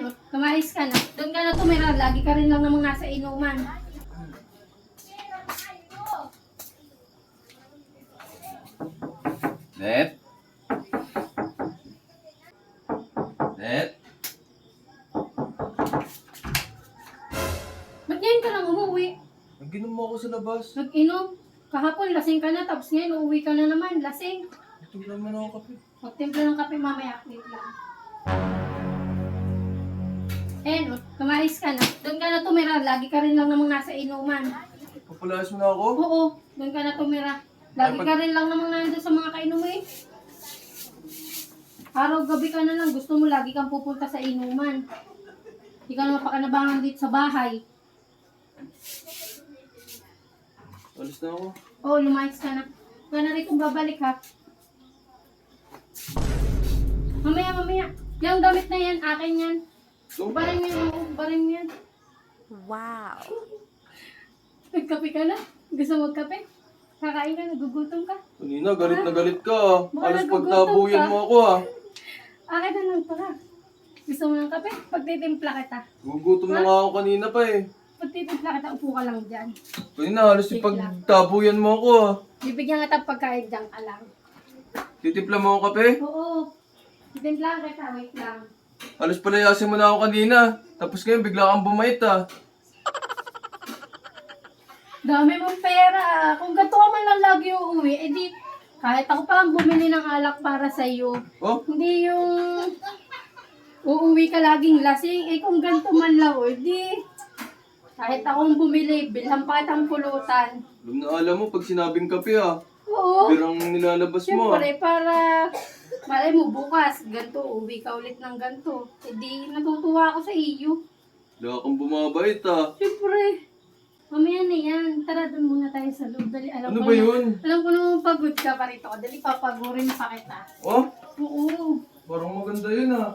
oh, kumayos ka na. Doon ka na tumira, lagi ka rin lang namang nasa inuman. Net? Net? Ba't ngayon ka lang umuwi? Nag-inom mo ako sa labas. Nag-inom? Kahapon, lasing ka na, tapos ngayon, uuwi ka na naman, lasing. Ito naman ako kape. Magtimpla ng kape mamaya, wait lang. Oh, kumayos ka na. Doon ka na tumira, lagi ka rin lang namang nasa inuman. Papalayas mo na ako? Oo, doon ka na tumira. Lagi ka rin lang namang nandun sa mga kainuman. Araw-gabi ka na lang, gusto mo lagi kang pupunta sa inuman. Hindi ka na mapakanabangan dito sa bahay. Alis na ako. Oo, lumayas ka na. Huwag na rin kung babalik ha. Mamaya. Yung damit na yan, akin yan. So, Barin mo yan, oo, barin mo yan. Wow. Nagkape ka na? Gusto mo magkape? Kakain ka, nagugutom ka? kanina galit na galit ka ah. Baka Alas nagugutom pagtabuyan ka. mo ako ah. Akin na lang pala. Gusto mo ng kape? Pagtitimpla kita. Gugutom na nga ako kanina pa eh. Pagtitimpla kita, upo ka lang dyan. Kanina halos yung pagtabuyan mo ako ah. Bibigyan kita pagkain dyan ka lang. Titimpla mo ako kape? Oo. Titimpla kita, wait lang. Halos palayasin mo na ako kanina. Tapos ngayon bigla kang bumait ah. Dami mong pera ah. Kung gato ka man lang lagi uuwi, edi kahit ako pa ang bumili ng alak para sa'yo. Oh, Hindi yung uuwi ka laging lasing. Eh kung ganito man lang, edi kahit akong bumili, bilhan pa kitang pulutan. alam mo pag sinabing kape ah. Oo. Birang nilalabas mo ah. Siyempre, para malay mo bukas, ganito, uwi ka ulit ng ganito. E di, natutuwa ako sa iyo. Wala kang bumabait ah. Siyempre, mamaya na yan. Tara, doon muna tayo sa loob. Dali, alam Ano ko ba na- yun? Alam ko naman pagod ka pa rito. Dali, papagurin pa kita. Oh, Oo. parang maganda yun ah.